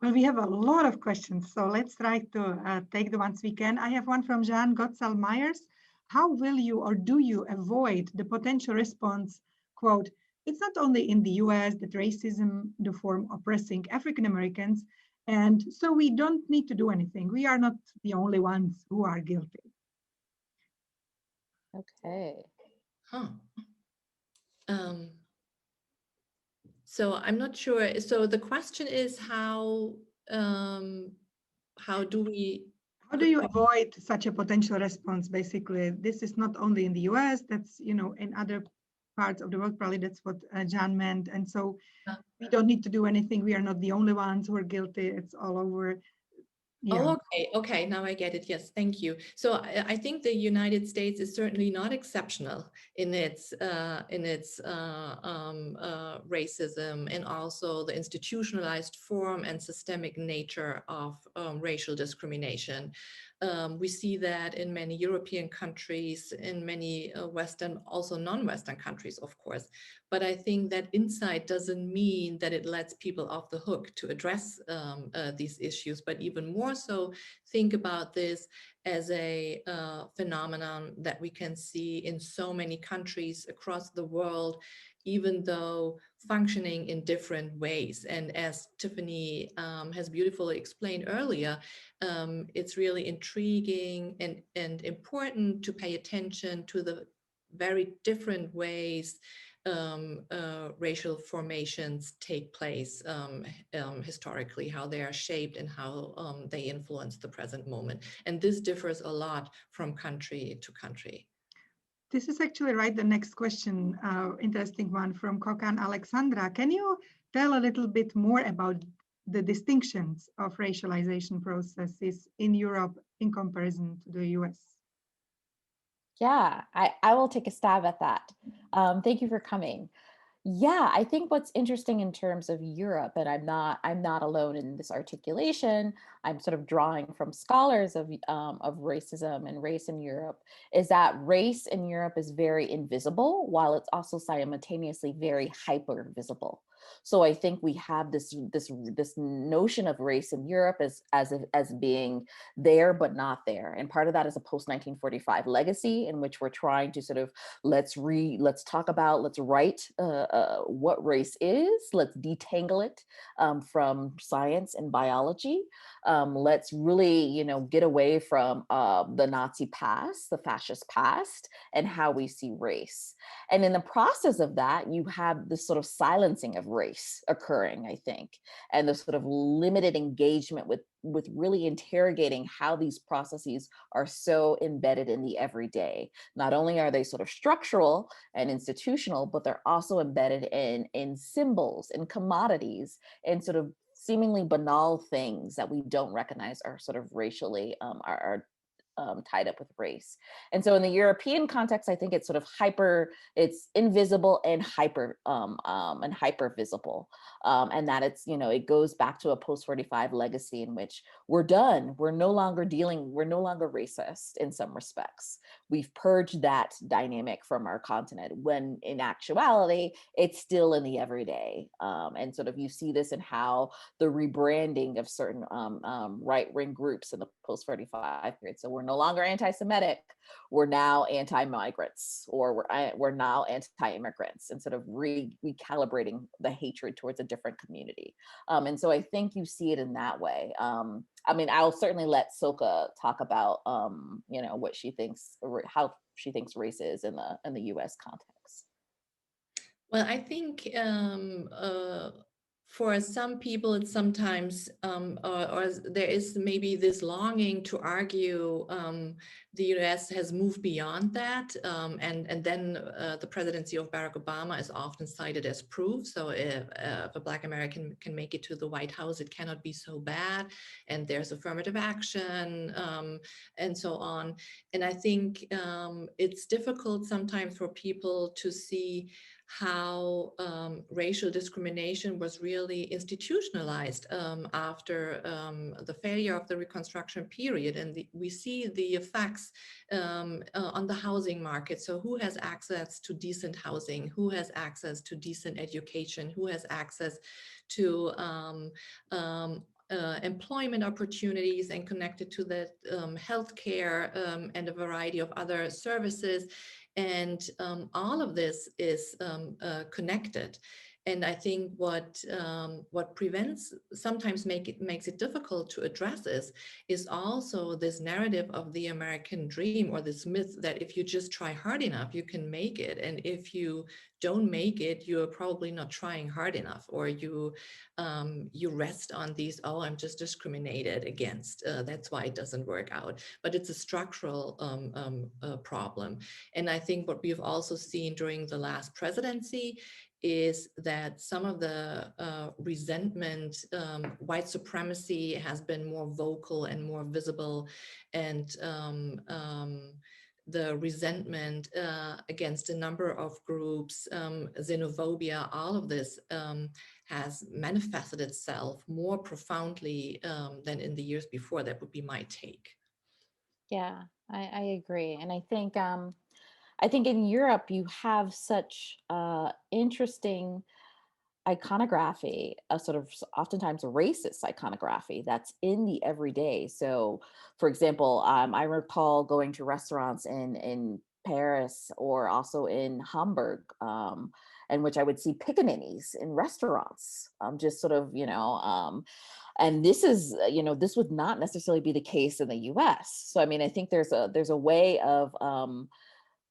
Well, we have a lot of questions, so let's try to take the ones we can. I have one from Jean Gottsal-Myers. How will you or do you avoid the potential response, quote, it's not only in the US that racism do form oppressing African Americans, and so we don't need to do anything. We are not the only ones who are guilty. Okay. Huh. So I'm not sure. So the question is how do we? How do you avoid such a potential response? Basically, this is not only in the US, that's, you know, in other parts of the world, probably that's what Jan meant. And so we don't need to do anything. We are not the only ones who are guilty. It's all over. Yeah. Oh, okay. Now I get it. Yes, thank you. So I think the United States is certainly not exceptional in its racism, and also the institutionalized form and systemic nature of racial discrimination. We see that in many European countries, in many Western, also non-Western countries, of course. But I think that insight doesn't mean that it lets people off the hook to address these issues, but even more so, think about this as a phenomenon that we can see in so many countries across the world, even though functioning in different ways. And as Tiffany has beautifully explained earlier, it's really intriguing and important to pay attention to the very different ways racial formations take place historically, how they are shaped and how they influence the present moment. And this differs a lot from country to country. This is actually right. The next question, interesting one from Kokan Alexandra. Can you tell a little bit more about the distinctions of racialization processes in Europe in comparison to the US? Yeah, I will take a stab at that. Thank you for coming. Yeah, I think what's interesting in terms of Europe, and I'm not alone in this articulation, I'm sort of drawing from scholars of racism and race in Europe, is that race in Europe is very invisible, while it's also simultaneously very hyper visible. So I think we have this notion of race in Europe as being there but not there, and part of that is a post 1945 legacy in which we're trying to sort of let's write what race is, let's detangle it from science and biology. Let's really, get away from the Nazi past, the fascist past, and how we see race. And in the process of that, you have this sort of silencing of race occurring, I think, and the sort of limited engagement with really interrogating how these processes are so embedded in the everyday. Not only are they sort of structural and institutional, but they're also embedded in symbols and commodities and sort of seemingly banal things that we don't recognize are sort of racially are tied up with race. And so in the European context, I think it's sort of it's invisible and hyper visible. And that it's, it goes back to a post-45 legacy in which we're done. We're no longer racist in some respects. We've purged that dynamic from our continent, when in actuality, it's still in the everyday. And sort of you see this in how the rebranding of certain right-wing groups in the post-45 period. So we're no longer anti-Semitic, we're now anti-migrants, or we're now anti-immigrants, and sort of recalibrating the hatred towards a different community. And so I think you see it in that way. I mean, I'll certainly let Silke talk about, what she thinks, how she thinks race is in the U.S. context. Well, I think for some people, it's sometimes, or there is maybe this longing to argue the US has moved beyond that. And then the presidency of Barack Obama is often cited as proof. So if a Black American can make it to the White House, it cannot be so bad. And there's affirmative action and so on. And I think it's difficult sometimes for people to see how racial discrimination was really institutionalized after the failure of the Reconstruction period. And we see the effects on the housing market. So who has access to decent housing? Who has access to decent education? Who has access to employment opportunities and connected to the healthcare and a variety of other services? And all of this is connected. And I think what sometimes makes it difficult to address is also this narrative of the American dream, or this myth that if you just try hard enough, you can make it. And if you don't make it, you're probably not trying hard enough, or you rest on these, oh, I'm just discriminated against. That's why it doesn't work out. But it's a structural problem. And I think what we've also seen during the last presidency is that some of the resentment, white supremacy has been more vocal and more visible, and the resentment against a number of groups, xenophobia, all of this has manifested itself more profoundly than in the years before. That would be my take. Yeah, I agree. And I think in Europe, you have such interesting iconography, a sort of oftentimes racist iconography that's in the everyday. So, for example, I recall going to restaurants in Paris or also in Hamburg, in which I would see pickaninnies in restaurants, just sort of, and this is, this would not necessarily be the case in the U.S. So, I mean, I think there's a way of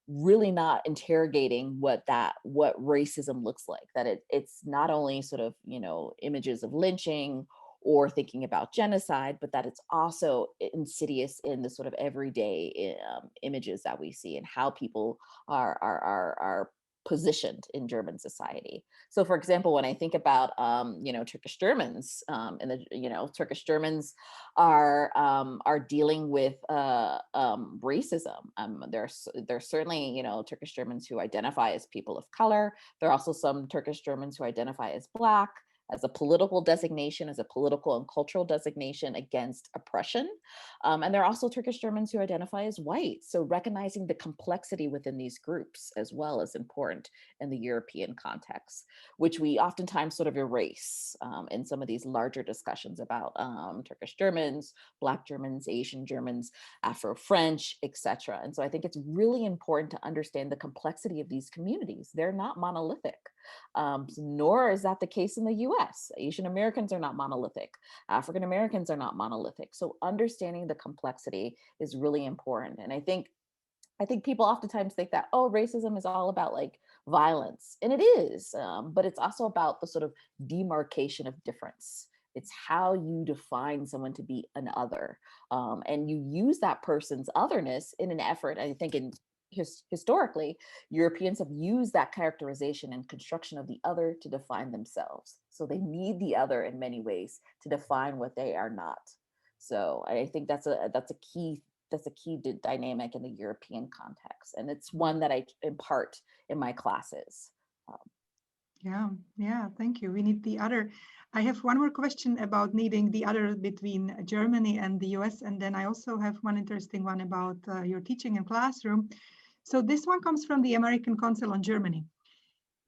really not interrogating what racism looks like, that it's not only sort of, images of lynching or thinking about genocide, but that it's also insidious in the sort of everyday images that we see and how people are positioned in German society. So, for example, when I think about Turkish Germans, and the Turkish Germans are dealing with racism. There's certainly Turkish Germans who identify as people of color. There are also some Turkish Germans who identify as Black, as a political designation, as a political and cultural designation against oppression. And there are also Turkish Germans who identify as white. So recognizing the complexity within these groups as well is important in the European context, which we oftentimes sort of erase in some of these larger discussions about Turkish Germans, Black Germans, Asian Germans, Afro-French, etc. And so I think it's really important to understand the complexity of these communities. They're not monolithic. Nor is that the case in the US. Asian Americans are not monolithic. African Americans are not monolithic. So understanding the complexity is really important. And I think people oftentimes think that, oh, racism is all about like violence. And it is, but it's also about the sort of demarcation of difference. It's how you define someone to be an other. And you use that person's otherness in an effort, I think historically, Europeans have used that characterization and construction of the other to define themselves. So they need the other in many ways to define what they are not. So I think that's a key dynamic in the European context, and it's one that I impart in my classes. Yeah, thank you. We need the other. I have one more question about needing the other between Germany and the US, and then I also have one interesting one about your teaching in classroom. So this one comes from the American Council on Germany.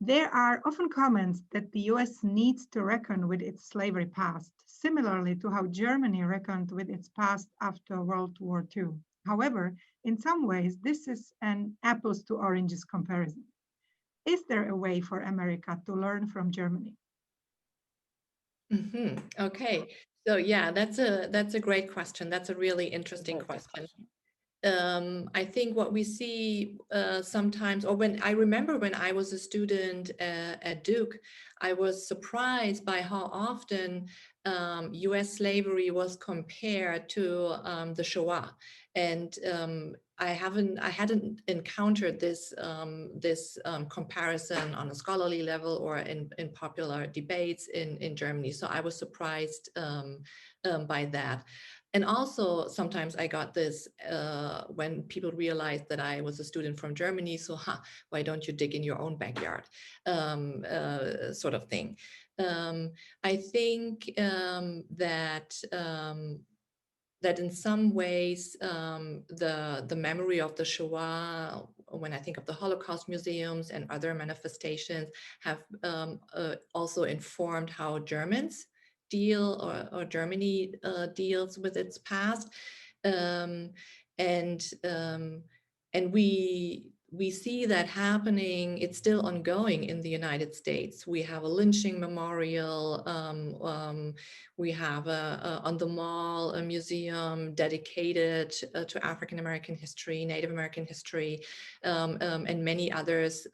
There are often comments that the US needs to reckon with its slavery past, similarly to how Germany reckoned with its past after World War II. However, in some ways, this is an apples to oranges comparison. Is there a way for America to learn from Germany? Okay, so yeah, that's a great question. That's a really interesting question. I think what we see sometimes, or when I remember when I was a student at Duke, I was surprised by how often US slavery was compared to the Shoah. And I hadn't encountered this comparison on a scholarly level or in popular debates in Germany. So I was surprised by that. And also sometimes I got this when people realized that I was a student from Germany, so why don't you dig in your own backyard, sort of thing. I think that in some ways the memory of the Shoah, when I think of the Holocaust museums and other manifestations, have also informed how Germans deal or Germany deals with its past, and we see that happening. It's still ongoing in the United States. We have a lynching memorial. We have on the Mall a museum dedicated to African American history, Native American history, and many others.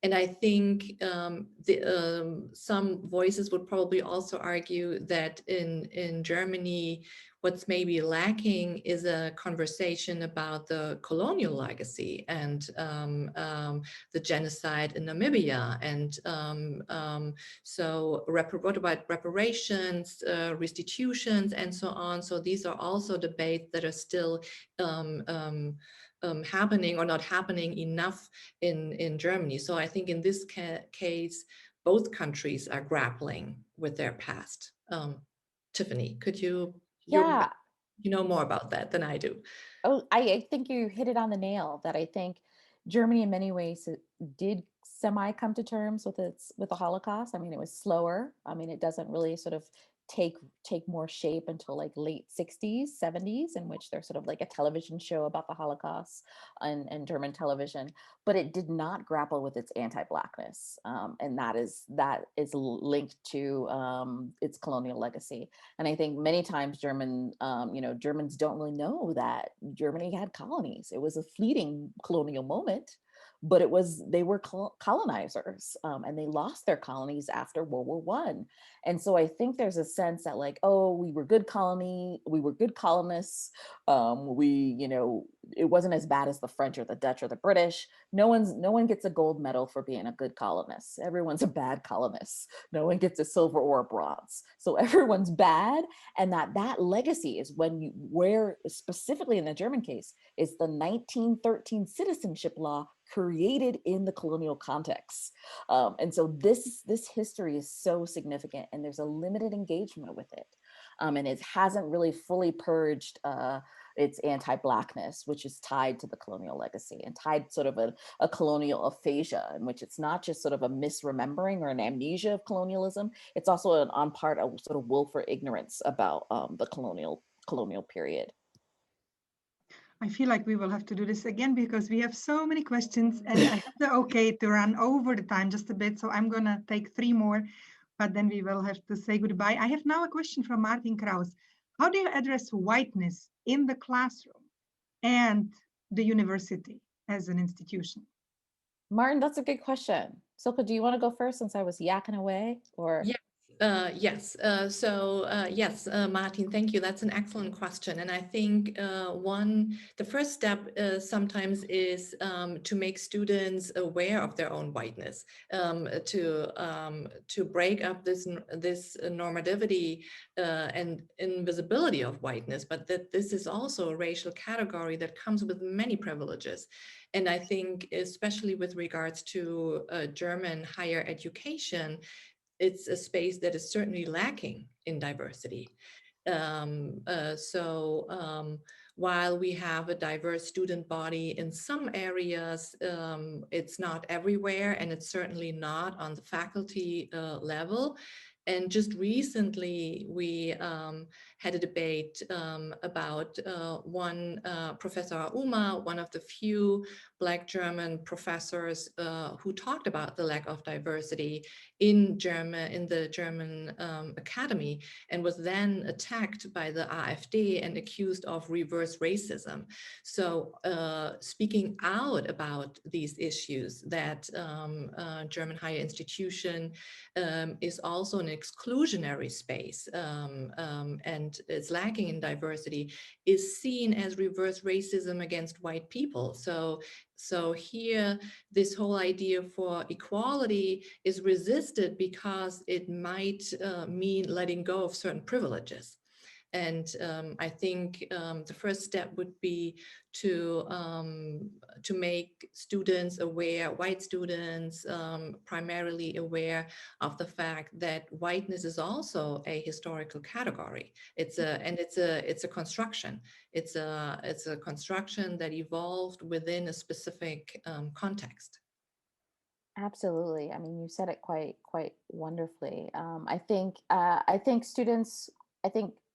And I think some voices would probably also argue that in Germany, what's maybe lacking is a conversation about the colonial legacy and the genocide in Namibia. And so what about reparations, restitutions, and so on. So these are also debates that are still happening or not happening enough in Germany. So I think in this case, both countries are grappling with their past. Tiffany, could you? Yeah. You know more about that than I do. Oh, I think you hit it on the nail, that I think Germany in many ways did semi come to terms with the Holocaust. I mean, it was slower. I mean, it doesn't really sort of take more shape until like late 60s, 70s, in which there's sort of like a television show about the Holocaust and German television, but it did not grapple with its anti-Blackness. And that is linked to its colonial legacy. And I think many times Germans don't really know that Germany had colonies. It was a fleeting colonial moment, but they were colonizers, and they lost their colonies after World War I. And so I think there's a sense that like, oh, we were good colonists. It wasn't as bad as the French or the Dutch or the British. No one gets a gold medal for being a good colonist. Everyone's a bad colonist. No one gets a silver or a bronze. So everyone's bad. And that legacy is where specifically in the German case is the 1913 citizenship law created in the colonial context. And so this history is so significant, and there's a limited engagement with it. And it hasn't really fully purged its anti-Blackness, which is tied to the colonial legacy and tied sort of a colonial aphasia, in which it's not just sort of a misremembering or an amnesia of colonialism. It's also on part of sort of willful ignorance about the colonial period. I feel like we will have to do this again because we have so many questions, and I have the okay to run over the time just a bit. So I'm gonna take 3 more, but then we will have to say goodbye. I have now a question from Martin Kraus. How do you address whiteness in the classroom and the university as an institution? Martin, that's a good question. Silke, do you want to go first since I was yakking away? Or Yes. Yes, Martin, thank you. That's an excellent question. And I think the first step sometimes is to make students aware of their own whiteness, to break up this normativity and invisibility of whiteness, but that this is also a racial category that comes with many privileges. And I think especially with regards to German higher education, it's a space that is certainly lacking in diversity. While we have a diverse student body in some areas, it's not everywhere, and it's certainly not on the faculty level. And just recently, we had a debate about one Professor Auma, one of the few Black German professors who talked about the lack of diversity in the German academy, and was then attacked by the AfD and accused of reverse racism. So speaking out about these issues, that German higher institution is also an exclusionary space and is lacking in diversity, is seen as reverse racism against white people. So here, this whole idea for equality is resisted because it might mean letting go of certain privileges. And I think the first step would be to make students aware, white students primarily aware of the fact that whiteness is also a historical category. It's a construction. It's a construction that evolved within a specific context. absolutely. I mean, you said it quite wonderfully. I think students,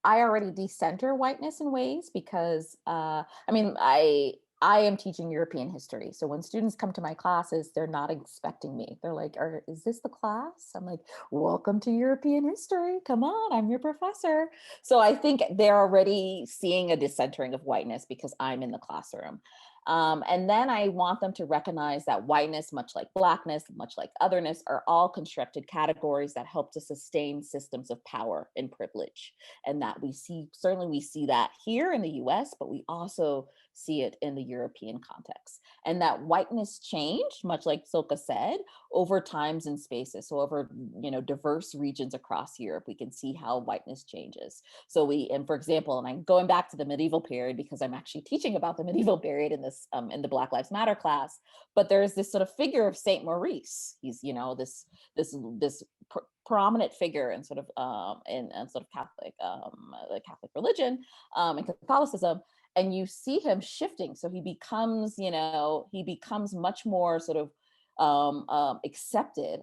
I already decenter whiteness in ways because I mean, I am teaching European history. So when students come to my classes, they're not expecting me. They're like, is this the class? I'm like, welcome to European history. Come on, I'm your professor. So I think they're already seeing a decentering of whiteness because I'm in the classroom. And then I want them to recognize that whiteness, much like Blackness, much like otherness, are all constructed categories that help to sustain systems of power and privilege. And that certainly we see that here in the US, but we also see it in the European context. And that whiteness changed, much like Silke said, over times and spaces. So over, diverse regions across Europe, we can see how whiteness changes. So for example, and I'm going back to the medieval period because I'm actually teaching about the medieval period in this in the Black Lives Matter class, but there's this sort of figure of Saint Maurice. He's this prominent figure in sort of Catholic the Catholic religion and Catholicism, and you see him shifting. So he becomes much more sort of accepted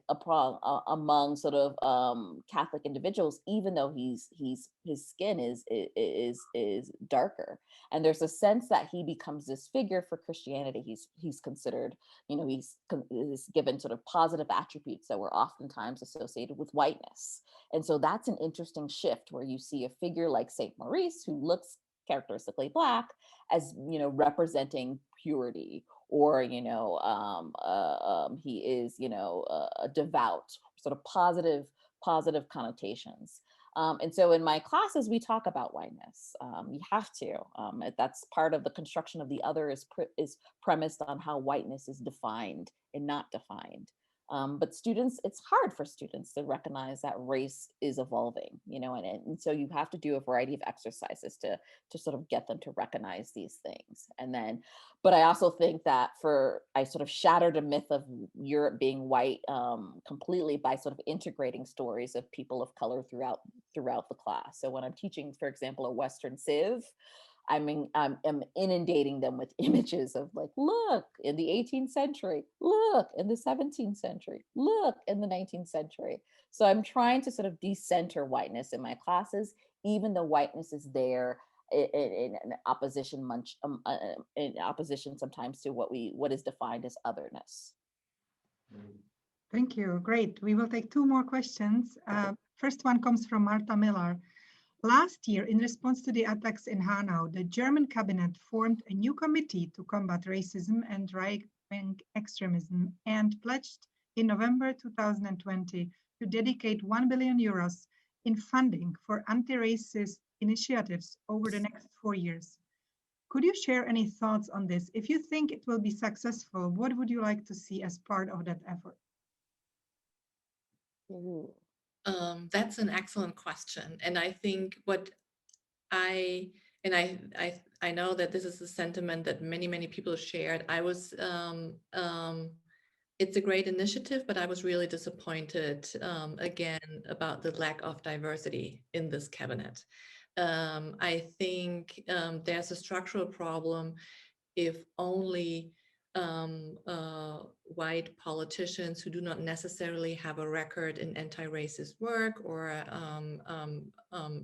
among sort of Catholic individuals, even though his skin is darker. And there's a sense that he becomes this figure for Christianity. He's considered, he's given sort of positive attributes that were oftentimes associated with whiteness. And so that's an interesting shift where you see a figure like Saint Maurice, who looks characteristically Black, as representing purity, or he is a devout, sort of positive connotations. And so in my classes, we talk about whiteness. You have to. That's part of the construction of the other, is premised on how whiteness is defined and not defined. But students, it's hard for students to recognize that race is evolving, and so you have to do a variety of exercises to sort of get them to recognize these things. And then, but I also think that I sort of shattered a myth of Europe being white completely by sort of integrating stories of people of color throughout the class. So when I'm teaching, for example, a Western Civ, I'm inundating them with images of like, look, in the 18th century, look, in the 17th century, look, in the 19th century. So I'm trying to sort of decenter whiteness in my classes, even though whiteness is there in opposition sometimes to what is defined as otherness. Thank you. Great. We will take two more questions. First one comes from Marta Miller. Last year, in response to the attacks in Hanau, the German cabinet formed a new committee to combat racism and extremism and pledged in November 2020 to dedicate 1 billion euros in funding for anti-racist initiatives over the next 4 years. Could you share any thoughts on this? If you think it will be successful, what would you like to see as part of that effort? That's an excellent question. And I think what I know that this is a sentiment that many people shared. It's a great initiative, but I was really disappointed again about the lack of diversity in this cabinet. I think there's a structural problem if only white politicians who do not necessarily have a record in anti-racist work or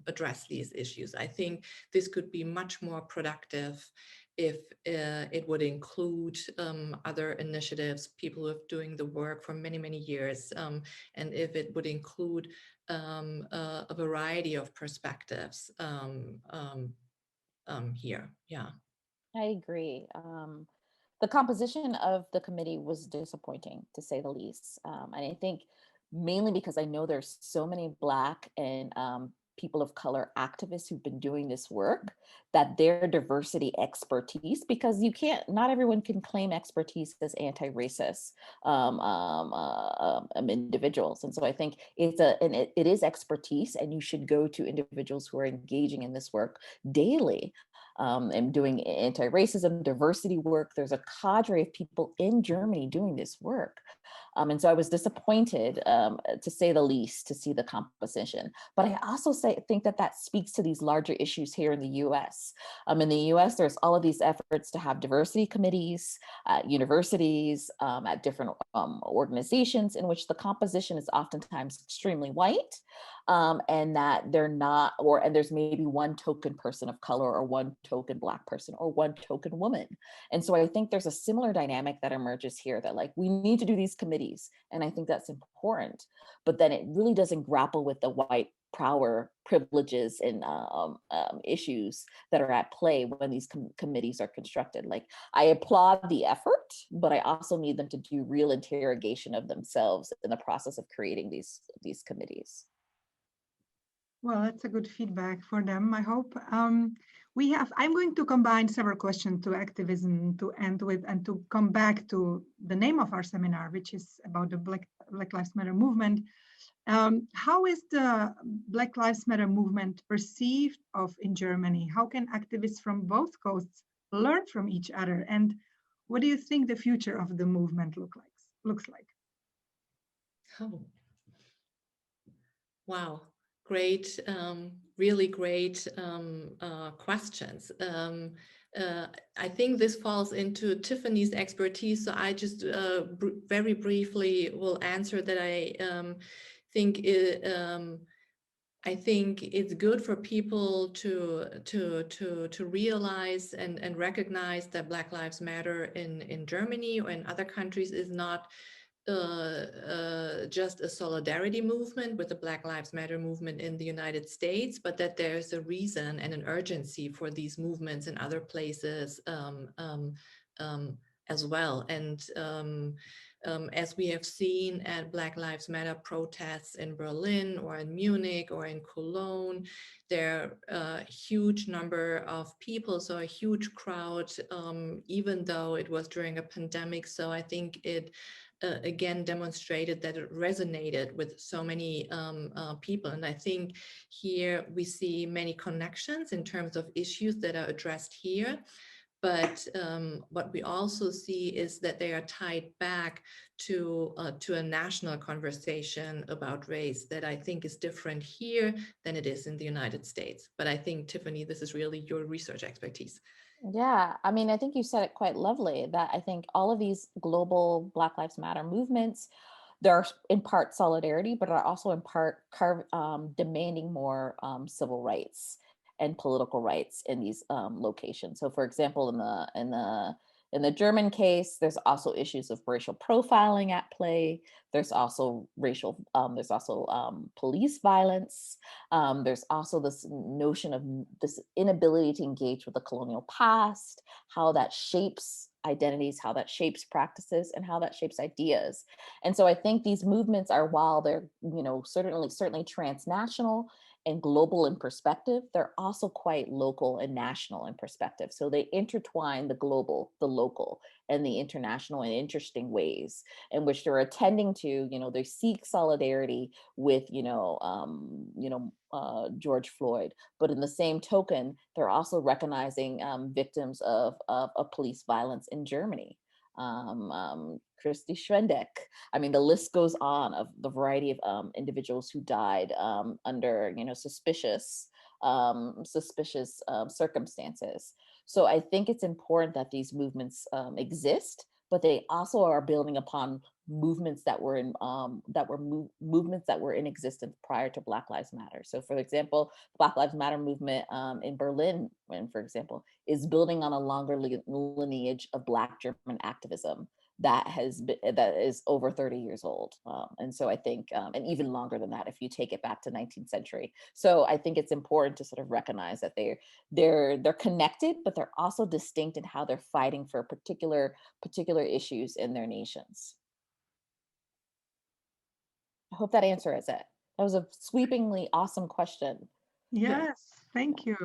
address these issues. I think this could be much more productive if it would include other initiatives, people who have been doing the work for many years, and if it would include a variety of perspectives here. Yeah. I agree. The composition of the committee was disappointing, to say the least. And I think mainly because I know there's so many Black and people of color activists who've been doing this work, that their diversity expertise, because not everyone can claim expertise as anti-racist individuals. And so I think it is expertise, and you should go to individuals who are engaging in this work daily. And doing anti-racism, diversity work. There's a cadre of people in Germany doing this work. And so I was disappointed, to say the least, to see the composition. But I also think that speaks to these larger issues here in the US. In the US, there's all of these efforts to have diversity committees at universities, at different organizations, in which the composition is oftentimes extremely white. And that and there's maybe one token person of color, or one token Black person, or one token woman. And so I think there's a similar dynamic that emerges here, that like, we need to do these committees. And I think that's important, but then it really doesn't grapple with the white power privileges and issues that are at play when these committees are constructed. Like, I applaud the effort, but I also need them to do real interrogation of themselves in the process of creating these committees. Well, that's a good feedback for them, I hope. I'm going to combine several questions to activism to end with, and to come back to the name of our seminar, which is about the Black Lives Matter movement. How is the Black Lives Matter movement perceived in Germany? How can activists from both coasts learn from each other? And what do you think the future of the movement looks like? Oh, wow. Great, really great questions. I think this falls into Tiffany's expertise, so I just very briefly will answer that. I think it's good for people to realize and recognize that Black Lives Matter in Germany or in other countries is not just a solidarity movement with the Black Lives Matter movement in the United States, but that there's a reason and an urgency for these movements in other places as well. And as we have seen at Black Lives Matter protests in Berlin or in Munich or in Cologne, there are a huge number of people, so a huge crowd, even though it was during a pandemic. So I think it again demonstrated that it resonated with so many people. And I think here we see many connections in terms of issues that are addressed here. But what we also see is that they are tied back to a national conversation about race that I think is different here than it is in the United States. But I think, Tiffany, this is really your research expertise. Yeah, I mean, I think you said it quite lovely, that I think all of these global Black Lives Matter movements, they're in part solidarity, but are also in part demanding more civil rights and political rights in these locations. So, for example, in In the German case, there's also issues of racial profiling at play. There's also police violence. There's also this notion of this inability to engage with the colonial past, how that shapes identities, how that shapes practices, and how that shapes ideas. And so I think these movements are, while they're, certainly transnational and global in perspective, they're also quite local and national in perspective. So they intertwine the global, the local, and the international in interesting ways, in which they're attending to, they seek solidarity with, George Floyd, but in the same token, they're also recognizing victims of police violence in Germany. Christy Schwendeck. I mean, the list goes on of the variety of individuals who died under, suspicious circumstances. So I think it's important that these movements exist, but they also are building upon movements that were in existence prior to Black Lives Matter. So, for example, Black Lives Matter movement in Berlin, for example, is building on a longer lineage of Black German activism that is over 30 years old, and so I think, and even longer than that if you take it back to 19th century. So I think it's important to sort of recognize that they're connected, but they're also distinct in how they're fighting for particular issues in their nations. I hope that answers it. That was a sweepingly awesome question. Yes, thank you.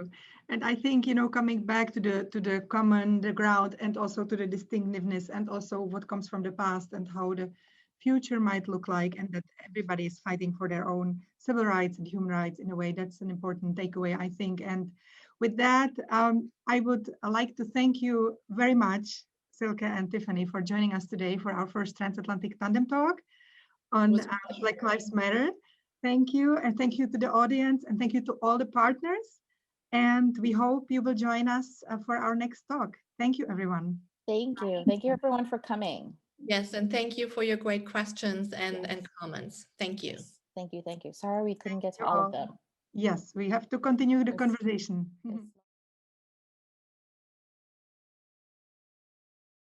And I think, coming back to the common, the ground, and also to the distinctiveness, and also what comes from the past and how the future might look like, and that everybody is fighting for their own civil rights and human rights in a way, that's an important takeaway, I think. And with that, I would like to thank you very much, Silke and Tiffany, for joining us today for our first Transatlantic Tandem talk on Black Lives Matter. Thank you, and thank you to the audience, and thank you to all the partners. And we hope you will join us for our next talk. Thank you, everyone. Thank you. Thank you, everyone, for coming. Yes, and thank you for your great questions and comments. Thank you. Thank you. Sorry we couldn't get to all of them. Yes, we have to continue the conversation.